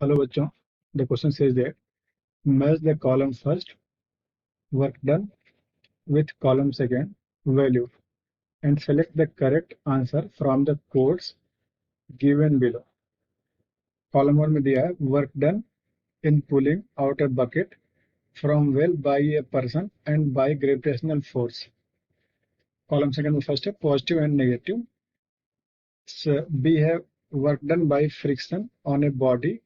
Hello बच्चों, the question says that match the column first work done with column second value and select the correct answer from the codes given below. Column 1 में दिया है work done in pulling out a bucket from well by a person and by gravitational force. Column second में first है positive and negative. B है work done by friction on a body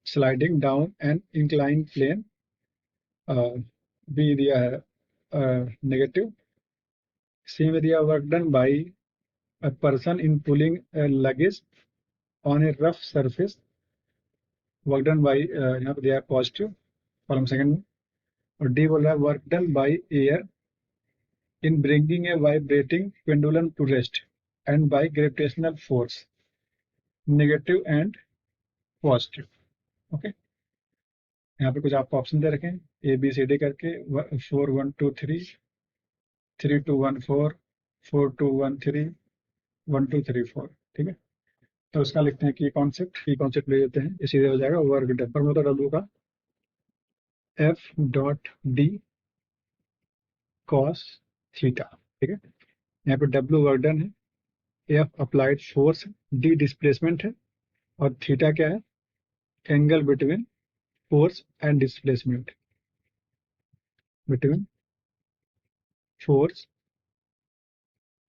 sliding down an inclined plane. B दिया है negative. C में दिया work done by a person in pulling a luggage on a rough surface. Work done by यहाँ पे दिया है positive column second में. और डी बोल रहा है work done by air in bringing a vibrating pendulum to rest and by gravitational force. Negative and positive. Okay, यहाँ पे कुछ आपको ऑप्शन दे रखे हैं ABCD करके 4 1 2 3 3 2 1 4 4 2 1 3 1 2 3 4. ठीक है, तो उसका लिखते हैं की कॉन्सेप्ट ले लेते हैं. ये सीधे हो जाएगा वर्क डन पर मतलब डब्ल्यू का F dot D cos theta. ठीक है, यहाँ पे डब्ल्यू वर्क डन है, F applied force, D displacement है और थीटा क्या है? Angle between force and displacement. Between force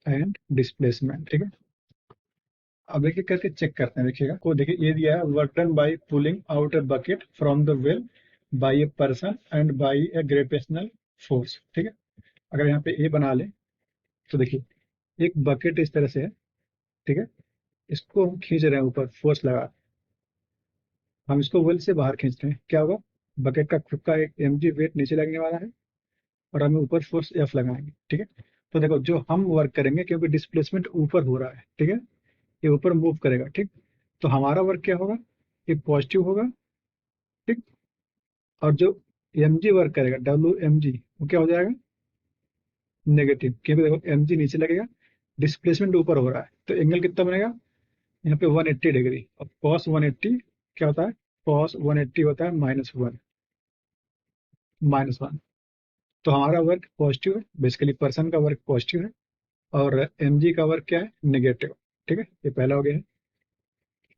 and displacement. ठीक है, अब एक एक करके चेक करते हैं. देखिएगा को देखिए, ये दिया है work done by pulling out a bucket from the well by a person and by a gravitational force. ठीक है, अगर यहाँ पे ए बना ले तो देखिए एक बकेट इस तरह से है. ठीक है, इसको हम खींच रहे हैं ऊपर फोर्स लगा. हम इसको वेल से बाहर खींच रहे हैं, क्या होगा? बकेट का खुद का एक mg वेट नीचे लगने वाला है और हमें ऊपर फोर्स F लगाएंगे. ठीक है, तो देखो जो हम वर्क करेंगे, क्योंकि डिस्प्लेसमेंट ऊपर हो रहा है, ठीक है, ये ऊपर मूव करेगा. ठीक, तो हमारा वर्क क्या होगा? ये पॉजिटिव होगा. ठीक, और जो mg वर्क करेगा WmG वो क्या हो जाएगा? नेगेटिव, क्योंकि देखो mg नीचे लगेगा, डिस्प्लेसमेंट ऊपर हो रहा है, तो एंगल कितना बनेगा? यहाँ पे 180 डिग्री. और cos 180 क्या होता है? cos 180 होता है -1. तो हमारा वर्क पॉजिटिव है, बेसिकली पर्सन का वर्क पॉजिटिव है और mg का वर्क क्या है? नेगेटिव. ठीक है, ये पहला हो गया है.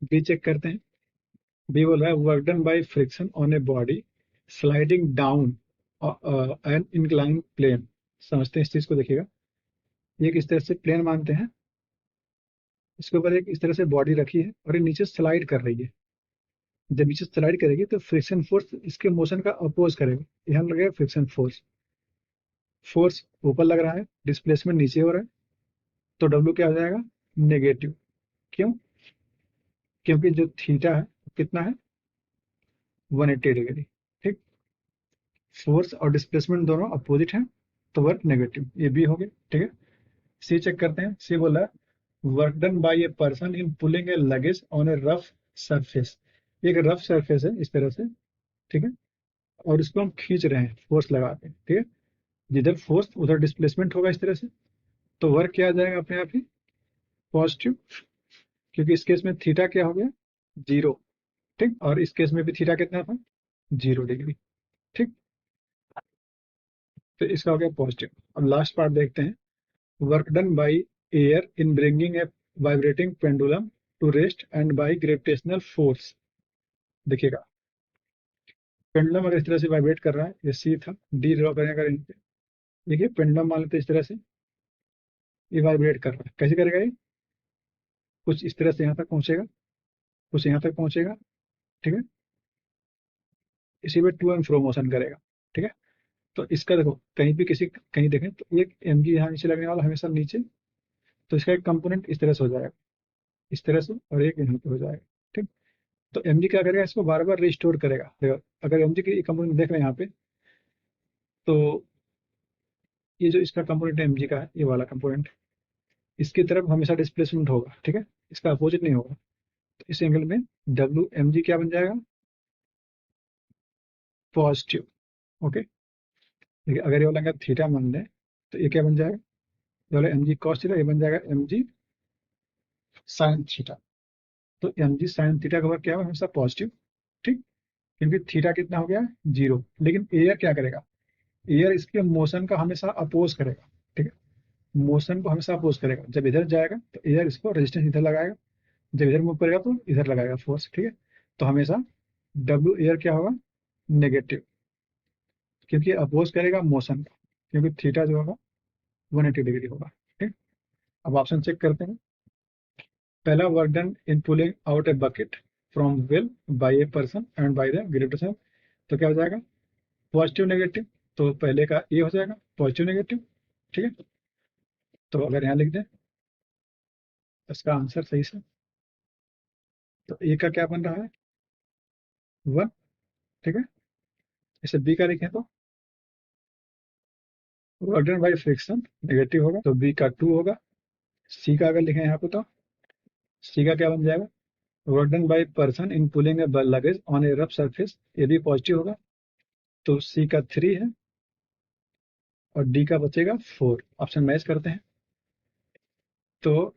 बी चेक करते हैं. बी बोल रहा है work done by friction on a body sliding down an incline plane. समझते हैं इस चीज को. देखिएगा, ये किस तरह से प्लेन मानते हैं, इसके ऊपर एक इस तरह से बॉडी रखी है और ये नीचे स्लाइड कर रही है. जब नीचे स्लाइड करेगी तो फ्रिक्शन फोर्स इसके मोशन का अपोज करेगा. यहाँ लगेगा फ्रिक्शन फोर्स. फोर्स ऊपर लग रहा है, डिस्प्लेसमेंट नीचे हो रहा है, तो डब्ल्यू क्या हो जाएगा? नेगेटिव. क्यों? क्योंकि जो थीटा है कितना है? 180 डिग्री. ठीक, फोर्स और डिस्प्लेसमेंट दोनों अपोजिट हैं, तो वर्क नेगेटिव. ये भी हो गया. ठीक है, सी चेक करते हैं. सी बोला work done bye a person in pulling a luggage on A rough surface. एक रफ सरफेस है इस तरह से. ठीक है, और इसको हम खींच रहे हैं फोर्स लगा के. ठीक है, जिधर फोर्स उधर डिस्प्लेसमेंट होगा इस तरह से, तो वर्क क्या आ जाएगा अपने आप ही? पॉजिटिव, क्योंकि इस केस में थीटा क्या हो गया? 0. ठीक, और इस केस में भी थीटा कितना था? 0 डिग्री. ठीक, तो इसका हो गया पॉजिटिव. अब लास्ट पार्ट देखते हैं. Work done by air in bringing a vibrating pendulum to rest and by gravitational force. देखिएगा, पेंडुलम अगर इस तरह से वाइब्रेट कर रहा है, ये सी था. डी ड्रॉ करें अगर इन पे. देखिए पेंडुलम मान लेते इस तरह से ये वाइब्रेट कर रहा है. कैसे करेगा ये? कुछ इस तरह से यहाँ तक पहुंचेगा, कुछ यहाँ तक पहुंचेगा. ठीक है, इसी में टू एंड फ्रो मोशन करेगा. ठीक है, तो इसका देखो कहीं भी कहीं देखें तो एक mg यहाँ नीचे लगने वाला हमेशा नीचे, तो इसका एक कंपोनेंट इस तरह से हो जाएगा, इस तरह से, और एक यहाँ पे हो जाएगा. ठीक, तो mg क्या करेगा? इसको बार बार रिस्टोर करेगा. देखो अगर mg की कंपोनेंट देख रहे हैं यहाँ पे, तो ये जो इसका कंपोनेंट mg का है, ये वाला कंपोनेंट, इसकी तरफ हमेशा डिस्प्लेसमेंट होगा. ठीक है, इसका अपोजिट नहीं होगा. तो इस एंगल में WmG क्या बन जाएगा? पॉजिटिव. ओके, देखिए अगर ये वाला एंगल थीटा मान लें तो ये क्या बन जाएगा? ये वाला mg cos थीटा, ये बन जाएगा mg sin थीटा. तो एम जी साइन थीटा का वर्क क्या होगा, हमेशा पॉजिटिव, ठीक, क्योंकि थीटा कितना हो गया, 0। लेकिन एयर क्या करेगा, एयर इसके मोशन का हमेशा अपोज करेगा, ठीक है, मोशन को हमेशा अपोज करेगा। जब इधर जाएगा तो एयर इसको रेजिस्टेंस इधर लगाएगा, जब इधर मूव करेगा तो इधर लगाएगा फोर्स, ठीक है। तो हमेशा डब्ल्यू एयर क्या होगा, नेगेटिव, क्योंकि अपोज करेगा मोशन का, क्योंकि थीटा जो होगा 180 डिग्री होगा, ठीक। अब ऑप्शन चेक करते हैं। पहला, work done in pulling out a bucket from well by a person and by the gravitation, तो क्या हो जाएगा, पॉजिटिव नेगेटिव। तो पहले का ए हो जाएगा पॉजिटिव नेगेटिव, ठीक है। तो अगर यहाँ लिख दें इसका आंसर सही से, तो ए का क्या बन रहा है, 1, ठीक है। इसे बी का लिखें तो work done by friction negative होगा, तो बी का 2 होगा। सी का अगर लिखें यहाँ पे तो सी का क्या बन जाएगा, work done by person in pulling a luggage on A rough surface, ये भी पॉजिटिव होगा, तो सी का 3 है और डी का बचेगा 4। ऑप्शन मैच करते हैं, तो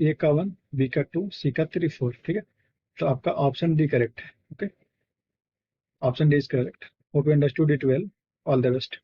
ए का 1, बी का 2, सी का 3, 4, ठीक है। तो आपका ऑप्शन डी करेक्ट है, okay, option D is correct. Hope you understood it well, all the best.